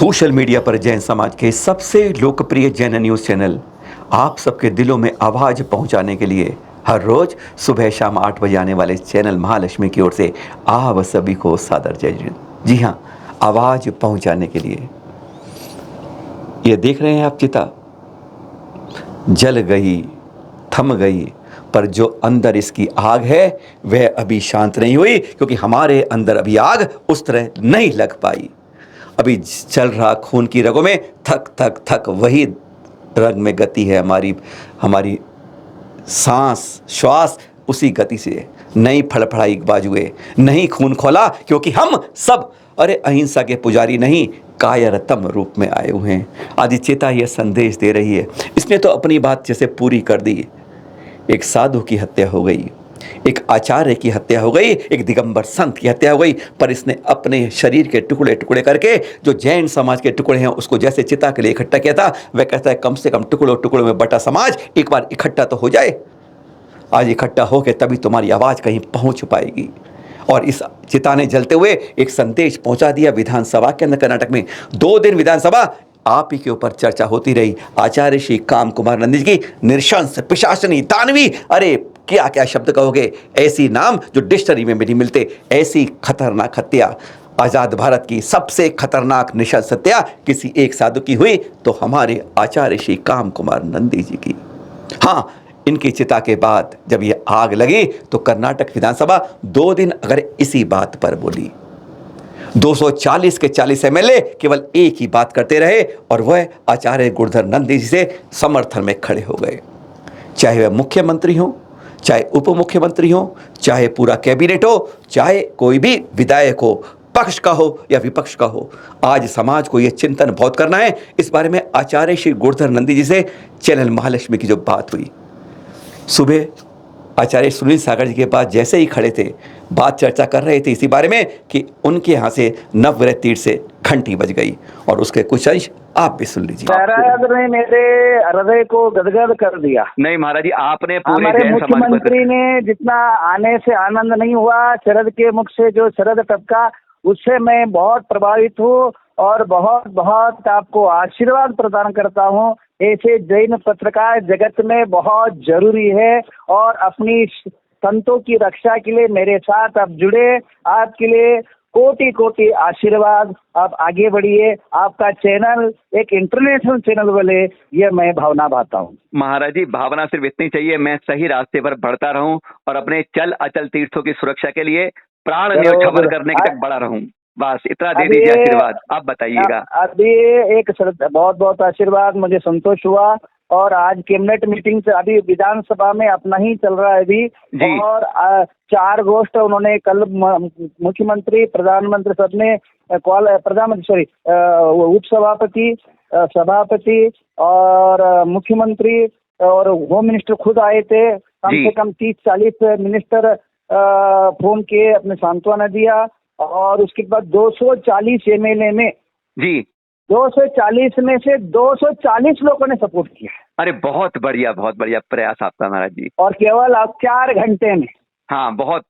Social media पर जैन समाज के सबसे लोकप्रिय जैन न्यूज़ चैनल आप सबके दिलों में आवाज़ पहुंचाने के लिए हर रोज़ सुबह शाम 8 बजे आने वाले चैनल महालक्ष्मी की ओर से आप सभी को सादर जय। जी हाँ, आवाज़ पहुंचाने के लिए। ये देख रहे हैं आप चिता जल गई, थम गई, पर जो अंदर इसकी आग है वह अभी शांत नहीं हुई, क्योंकि हमारे अंदर अभी आग उस तरह नहीं लग पाई। अभी चल रहा खून की रगों में थक थक थक वही रग में गति है हमारी हमारी सांस श्वास उसी गति से नहीं फड़फड़ाई बाजुए, नहीं खून खोला, क्योंकि हम सब अहिंसा के पुजारी नहीं कायरतम रूप में आए हुए हैं। आदि चेता यह संदेश दे रही है। इसने तो अपनी बात जैसे पूरी कर दी। एक साधु की हत्या हो गई, एक आचार्य की हत्या हो गई, एक दिगंबर संत की हत्या हो गई, पर इसने अपने शरीर के टुकड़े टुकड़े करके जो जैन समाज के टुकड़े हैं उसको जैसे चिता के लिए इकट्ठा किया था, वह कहता है कम से कम टुकड़ों टुकड़ों में बटा समाज एक बार इकट्ठा तो हो जाए। आज इकट्ठा होकर तभी तुम्हारी आवाज़ कहीं पहुंच पाएगी। और इस चिता ने जलते हुए एक संदेश पहुंचा दिया विधानसभा के अंदर। कर्नाटक में 2 दिन विधानसभा आप ही के ऊपर चर्चा होती रही। आचार्य श्री काम कुमार नंदी जी की निर्शंस पिशाचनी दानवी, अरे क्या क्या शब्द कहोगे, ऐसी नाम जो डिक्शनरी में भी नहीं मिलते। ऐसी खतरनाक हत्या, आज़ाद भारत की सबसे खतरनाक निशंस हत्या किसी एक साधु की हुई तो हमारे आचार्य श्री काम कुमार नंदी जी की। हाँ, इनकी चिता के बाद जब ये आग लगी तो कर्नाटक विधानसभा 2 दिन अगर इसी बात पर बोली, 240 के 40 एमएलए केवल एक ही बात करते रहे और वह आचार्य गुरुधर नंदी जी से समर्थन में खड़े हो गए। चाहे वह मुख्यमंत्री हो, चाहे उप मुख्यमंत्री हो, चाहे पूरा कैबिनेट हो, चाहे कोई भी विधायक हो, पक्ष का हो या विपक्ष का हो, आज समाज को यह चिंतन बहुत करना है। इस बारे में आचार्य श्री गुरुधर नंदी जी से चैनल महालक्ष्मी की जो बात हुई, सुबह आचार्य सुनील सागर जी के पास जैसे ही खड़े थे, बात चर्चा कर रहे थे इसी बारे में कि उनके यहाँ से नवग्रह तीर से घंटी बज गई, और उसके कुछ अंश आप भी सुन लीजिए। महाराज ने मेरे हृदय को गदगद कर दिया। नहीं महाराज जी, आपने पूरे हमारे जैन समाज मुख्यमंत्री ने जितना आने से आनंद नहीं हुआ, शरद के मुख से जो शरद टपका उससे मैं बहुत प्रभावित हूँ और बहुत बहुत आपको आशीर्वाद प्रदान करता हूँ। ऐसे जैन पत्रकार जगत में बहुत जरूरी है और अपनी संतों की रक्षा के लिए मेरे साथ आप जुड़े। आपके लिए कोटि कोटि आशीर्वाद। आप आगे बढ़िए। आपका चैनल एक इंटरनेशनल चैनल बने, ये मैं भावना भाता हूँ। महाराज जी, भावना सिर्फ इतनी चाहिए, मैं सही रास्ते पर बढ़ता रहूं और अपने चल अचल तीर्थों की सुरक्षा के लिए प्राण न्योछावर करने की तक बड़ा रहूं। बस इतना दे दीजिए आशीर्वाद। आप बताइएगा। अभी एक बहुत बहुत आशीर्वाद, मुझे संतोष हुआ। और आज कैबिनेट मीटिंग से अभी विधानसभा में अपना ही चल रहा है अभी, और 4 गोष्ठ उन्होंने कल मुख्यमंत्री प्रधानमंत्री सबने प्रधानमंत्री उप सभापति सभापति और मुख्यमंत्री और होम मिनिस्टर खुद आए थे। कम से कम 30-40 मिनिस्टर फोन किए, अपने सांत्वना दिया। और उसके बाद 240 एमएलए में जी 240 में से 240 लोगों ने सपोर्ट किया। अरे बहुत बढ़िया प्रयास आपका महाराज जी। और केवल 4 घंटे में। हाँ, बहुत।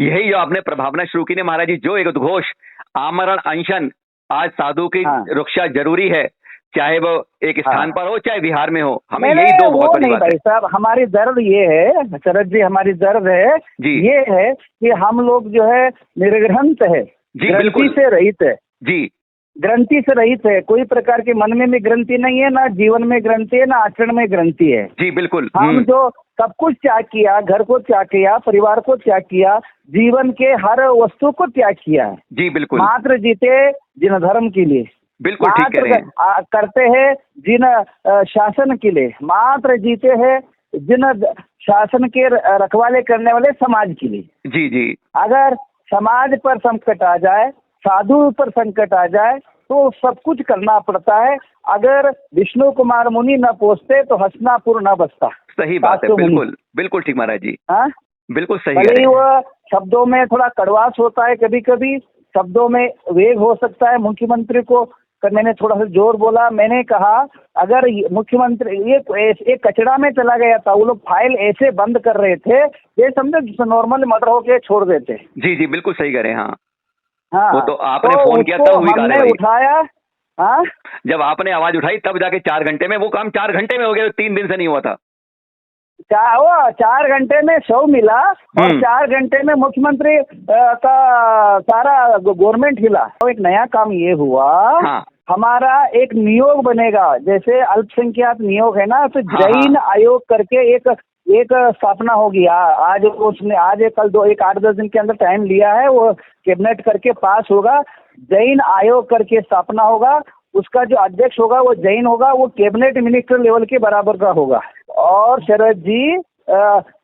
यही जो आपने प्रभावना शुरू की ना महाराज जी, जो एक उद्घोष आमरण अनशन, आज साधु की रक्षा जरूरी है, चाहे वो एक स्थान पर हो चाहे बिहार में हो, हमें यही 2 बहुत बड़ी बात है। भाई साहब, हमारी दर्द ये है शरद जी, हमारी दर्द है ये है कि हम लोग जो है निर्ग्रंथ है, ग्रंथि से रहित है जी, ग्रंथि से रहित है। कोई प्रकार के मन में भी ग्रंथि नहीं है, ना जीवन में ग्रंथि है, ना आचरण में ग्रंथि है जी। बिल्कुल। हम जो सब कुछ त्याग किया, घर को त्याग किया, परिवार को त्याग किया, जीवन के हर वस्तु को त्याग किया है जी। बिल्कुल। मात्र जीते जिन धर्म के लिए, बिल्कुल ठीक कह रहे हैं। करते हैं जिन शासन के लिए, मात्र जीते हैं जिन शासन के रखवाले करने वाले समाज के लिए। जी जी। अगर समाज पर संकट आ जाए, साधु पर संकट आ जाए तो सब कुछ करना पड़ता है। अगर विष्णु कुमार मुनि न पहुंचते तो हस्तिनापुर न बसता। सही बात है। बिल्कुल बिल्कुल ठीक महाराज जी। हाँ, बिल्कुल सही है। वो शब्दों में थोड़ा कड़वास होता है, कभी कभी शब्दों में वेग हो सकता है। मुख्यमंत्री को मैंने थोड़ा सा जोर बोला। मैंने कहा अगर मुख्यमंत्री ये कचरा में चला गया था, वो लोग फाइल ऐसे बंद कर रहे थे ये समझो नॉर्मल मर्डर होके छोड़ देते। जी जी, बिल्कुल सही कह रहे हैं। हाँ हाँ, वो तो आपने फोन किया था, हुई हमने उठाया हाँ, जब आपने आवाज उठाई तब जाके 4 घंटे में, वो काम 4 घंटे में हो गया, 3 दिन से नहीं हुआ था। 4 घंटे में शव मिला और 4 घंटे में मुख्यमंत्री का सारा गवर्नमेंट हिला। तो एक नया काम ये हुआ, हाँ। हमारा एक नियोग बनेगा, जैसे अल्पसंख्यक नियोग है ना, तो हाँ, जैन आयोग करके एक स्थापना होगी। आज उसने आज कल 8-10 दिन के अंदर टाइम लिया है, वो कैबिनेट करके पास होगा। जैन आयोग करके स्थापना होगा, उसका जो अध्यक्ष होगा वो जैन होगा, वो कैबिनेट मिनिस्टर लेवल के बराबर का होगा। और शरद जी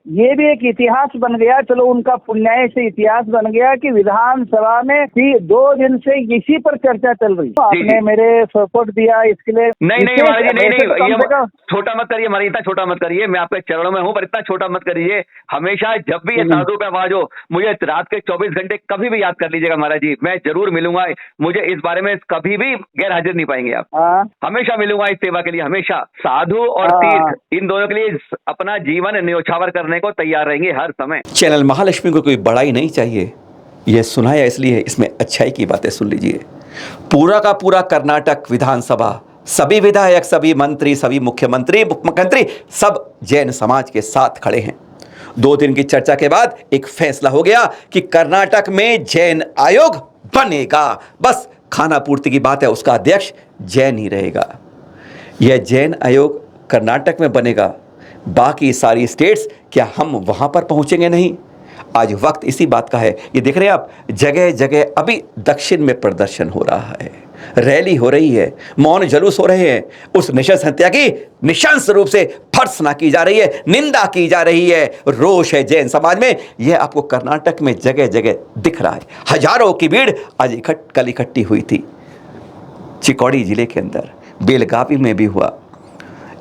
ये भी एक इतिहास बन गया, चलो उनका पुण्याय से इतिहास बन गया कि विधानसभा में 2 दिन से इसी पर चर्चा चल रही। आपने मेरे सपोर्ट दिया इसके लिए। नहीं महाराज जी, नहीं ये छोटा मत करिए महाराज, इतना छोटा मत करिए, मैं आपके चरणों में हूँ, पर इतना छोटा मत करिए। हमेशा जब भी ये साधु का आवाज हो, मुझे रात के 24 घंटे कभी भी याद कर लीजिएगा महाराज जी, मैं जरूर मिलूंगा। मुझे इस बारे में कभी भी गैर हाजिर नहीं पाएंगे आप। हमेशा मिलूंगा इस सेवा के लिए, हमेशा। साधु और तीर्थ इन दोनों के लिए अपना जीवन न्योछावर करने को तैयार रहेंगे हर समय। चैनल महालक्ष्मी को कोई बड़ाई नहीं चाहिए, यह सुनाया इसलिए इसमें अच्छाई की बातें सुन लीजिए। पूरा का पूरा कर्नाटक विधानसभा, सभी विधायक, सभी मंत्री, सभी मुख्यमंत्री सब जैन समाज के साथ खड़े हैं। 2 दिन की चर्चा के बाद एक फैसला हो गया कि कर्नाटक में जैन आयोग बनेगा। बस खाना पूर्ति की बात है, उसका अध्यक्ष जैन ही रहेगा। यह जैन आयोग कर्नाटक में बनेगा, बाकी सारी स्टेट्स क्या हम वहां पर पहुंचेंगे? नहीं। आज वक्त इसी बात का है। ये देख रहे हैं आप, जगह जगह अभी दक्षिण में प्रदर्शन हो रहा है, रैली हो रही है, मौन जुलूस हो रहे हैं। उस नृशंस हत्या की निशंस रूप से भर्त्सना की जा रही है, निंदा की जा रही है, रोष है जैन समाज में। यह आपको कर्नाटक में जगह जगह दिख रहा है। हजारों की भीड़ आज कल इकट्ठी हुई थी चिकोड़ी जिले के अंदर, बेलगावी में भी हुआ।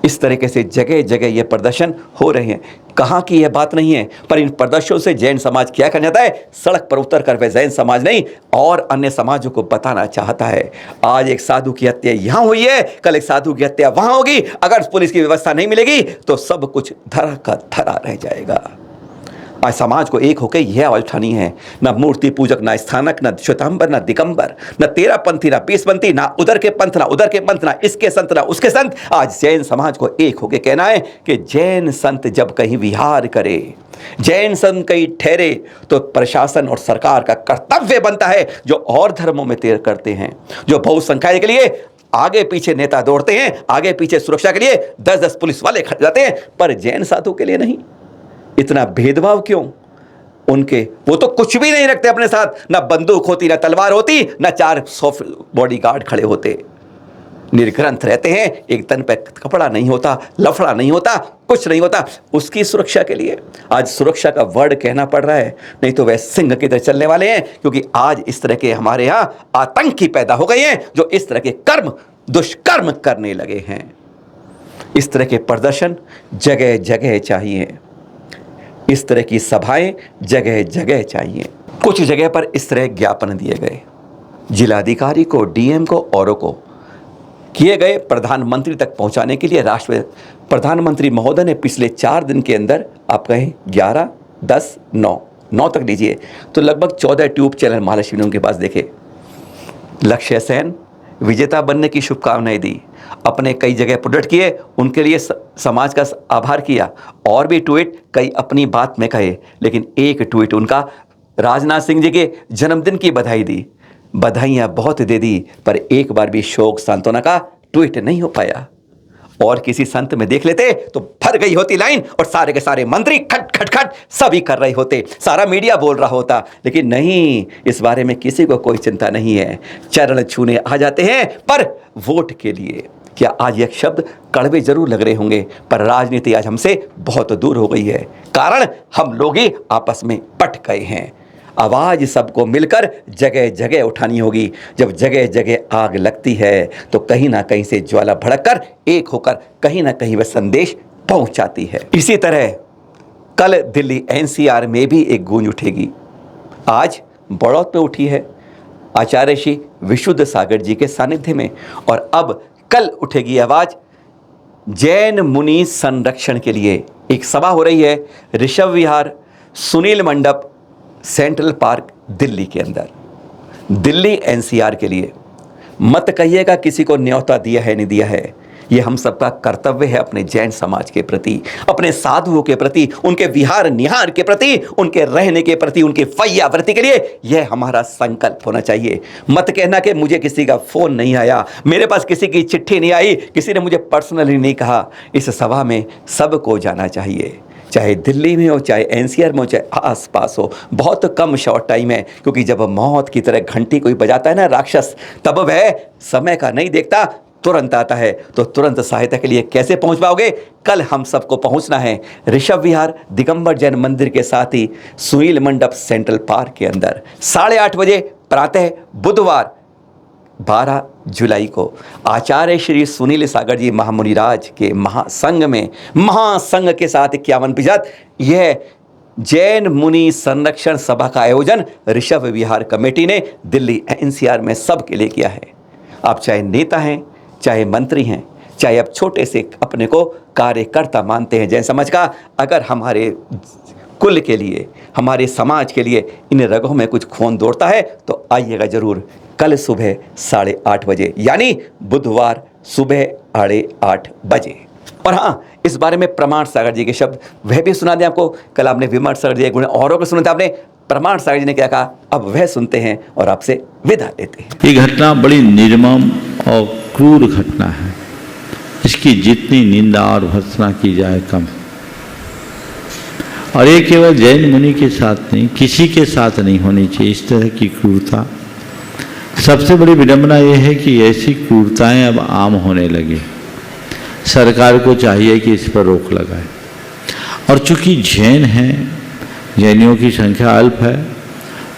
इस तरीके से जगह जगह ये प्रदर्शन हो रहे हैं। कहाँ की यह बात नहीं है, पर इन प्रदर्शनों से जैन समाज क्या करना चाहता है? सड़क पर उतर कर वह जैन समाज नहीं और अन्य समाजों को बताना चाहता है, आज एक साधु की हत्या यहाँ हुई है, कल एक साधु की हत्या वहाँ होगी। अगर पुलिस की व्यवस्था नहीं मिलेगी तो सब कुछ धरा का धरा रह जाएगा। आज समाज को एक होकर यह आवाज उठानी है। न मूर्ति पूजक, न स्थानक, न श्वेतांबर, न दिगंबर, न 13 पंथी, न 20 पंथी, ना उधर के पंथ, ना उधर के पंथ, ना इसके संत, ना उसके संत। आज जैन समाज को एक होकर कहना है कि जैन संत जब कहीं विहार करे, जैन संत कहीं ठहरे, तो प्रशासन और सरकार का कर्तव्य बनता है, जो और धर्मों में तेर करते हैं, जो बहुसंख्या के लिए आगे पीछे नेता दौड़ते हैं, आगे पीछे सुरक्षा के लिए 10-10 पुलिस वाले खड़े जाते हैं, पर जैन साधु के लिए नहीं। इतना भेदभाव क्यों? उनके वो तो कुछ भी नहीं रखते अपने साथ, ना बंदूक होती, ना तलवार होती, ना 400 बॉडीगार्ड खड़े होते, निर्ग्रंथ रहते हैं, एक तन पे कपड़ा नहीं होता, लफड़ा नहीं होता, कुछ नहीं होता। उसकी सुरक्षा के लिए आज सुरक्षा का वर्ड कहना पड़ रहा है, नहीं तो वह सिंह की तरह चलने वाले हैं। क्योंकि आज इस तरह के हमारे यहाँ आतंकी पैदा हो गए हैं, जो इस तरह के दुष्कर्म करने लगे हैं। इस तरह के प्रदर्शन जगह जगह चाहिए, इस तरह की सभाएं जगह जगह चाहिए। कुछ जगह पर इस तरह ज्ञापन दिए गए, जिलाधिकारी को, डीएम को, औरों को किए गए प्रधानमंत्री तक पहुंचाने के लिए। राष्ट्रीय प्रधानमंत्री महोदय ने पिछले 4 दिन के अंदर, आप कहें 11, 10, 9 तक लीजिए तो लगभग 14 ट्यूब चैनल महालक्ष्मी उनके पास देखे। लक्ष्य सेन विजेता बनने की शुभकामनाएं दी, अपने कई जगह प्रोडक्ट किए, उनके लिए समाज का आभार किया, और भी ट्वीट कई अपनी बात में कहे। लेकिन एक ट्वीट उनका राजनाथ सिंह जी के जन्मदिन की बधाई दी, बधाइयाँ बहुत दे दी, पर एक बार भी शोक सांत्वना का ट्वीट नहीं हो पाया। और किसी संत में देख लेते तो भर गई होती लाइन, और सारे के सारे मंत्री खट खट खट सभी कर रहे होते, सारा मीडिया बोल रहा होता। लेकिन नहीं, इस बारे में किसी को कोई चिंता नहीं है। चरण छूने आ जाते हैं, पर वोट के लिए। क्या आज यह शब्द कड़वे जरूर लग रहे होंगे, पर राजनीति आज हमसे बहुत दूर हो गई है। कारण हम लोग ही आपस में पट गए हैं। आवाज सबको मिलकर जगह जगह उठानी होगी। जब जगह जगह आग लगती है तो कहीं ना कहीं से ज्वाला भड़ककर एक होकर कहीं ना कहीं वह संदेश पहुंचाती है। इसी तरह कल दिल्ली एनसीआर में भी एक गूंज उठेगी। आज बड़ौत में उठी है आचार्य श्री विशुद्ध सागर जी के सानिध्य में, और अब कल उठेगी आवाज जैन मुनि संरक्षण के लिए। एक सभा हो रही है ऋषभ विहार, सुनील मंडप, सेंट्रल पार्क दिल्ली के अंदर, दिल्ली एनसीआर के लिए। मत कहिएगा किसी को न्योता दिया है नहीं दिया है। ये हम सबका कर्तव्य है अपने जैन समाज के प्रति, अपने साधुओं के प्रति, उनके विहार निहार के प्रति, उनके रहने के प्रति, उनके फैयावृत्ति के लिए यह हमारा संकल्प होना चाहिए। मत कहना कि मुझे किसी का फोन नहीं आया, मेरे पास किसी की चिट्ठी नहीं आई, किसी ने मुझे पर्सनली नहीं कहा। इस सभा में सबको जाना चाहिए, चाहे दिल्ली में हो, चाहे एनसीआर में हो, चाहे आसपास हो। बहुत कम शॉर्ट टाइम है, क्योंकि जब मौत की तरह घंटी कोई बजाता है ना राक्षस, तब वह समय का नहीं देखता, तुरंत आता है। तो तुरंत सहायता के लिए कैसे पहुंच पाओगे? कल हम सबको पहुंचना है ऋषभ विहार दिगंबर जैन मंदिर के साथ ही सुनील मंडप सेंट्रल पार्क के अंदर 8:30 बजे प्रातः बुधवार 12 जुलाई को आचार्य श्री सुनील सागर जी महामुनिराज के महासंघ में, महासंघ के साथ 51 यह जैन मुनि संरक्षण सभा का आयोजन ऋषभ विहार कमेटी ने दिल्ली एनसीआर में सबके लिए किया है। आप चाहे नेता हैं, चाहे मंत्री हैं, चाहे आप छोटे से अपने को कार्यकर्ता मानते हैं जैन समाज का, अगर हमारे कुल के लिए, हमारे समाज के लिए इन रगों में कुछ खून दौड़ता है तो आइएगा जरूर कल सुबह 8:30 बजे, यानी बुधवार सुबह 8:30 बजे। और हाँ, इस बारे में प्रमाण सागर जी के शब्द वह भी सुना दें आपको। कल आपने विमर्श सागर जी गुण औरों को सुना था आपने, प्रमाण सागर जी ने क्या कहा, अब वह सुनते हैं और आपसे विदा लेते हैं। ये घटना बड़ी निर्मम और क्रूर घटना है। इसकी जितनी निंदा और भर्त्सना की जाए कम। और ये केवल जैन मुनि के साथ नहीं, किसी के साथ नहीं होनी चाहिए इस तरह की क्रूरता। सबसे बड़ी विडंबना ये है कि ऐसी क्रूरताएं अब आम होने लगी। सरकार को चाहिए कि इस पर रोक लगाए। और चूंकि जैन हैं, जैनियों की संख्या अल्प है,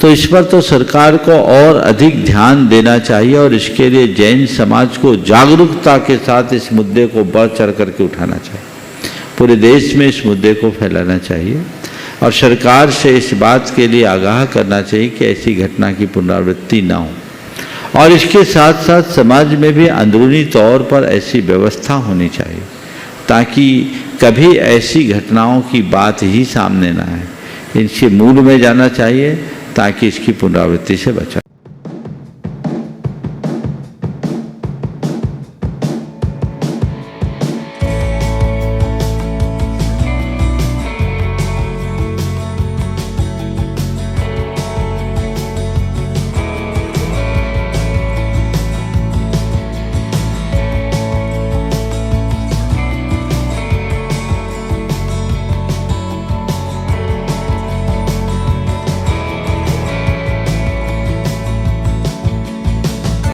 तो इस पर तो सरकार को और अधिक ध्यान देना चाहिए और इसके लिए जैन समाज को जागरूकता के साथ इस मुद्दे को बढ़ चढ़ करके उठाना चाहिए। पूरे देश में इस मुद्दे को फैलाना चाहिए और सरकार से इस बात के लिए आगाह करना चाहिए कि ऐसी घटना की पुनरावृत्ति ना हो। और इसके साथ साथ समाज में भी अंदरूनी तौर पर ऐसी व्यवस्था होनी चाहिए ताकि कभी ऐसी घटनाओं की बात ही सामने ना आए। इनके मूल में जाना चाहिए ताकि इसकी पुनरावृत्ति से बचा।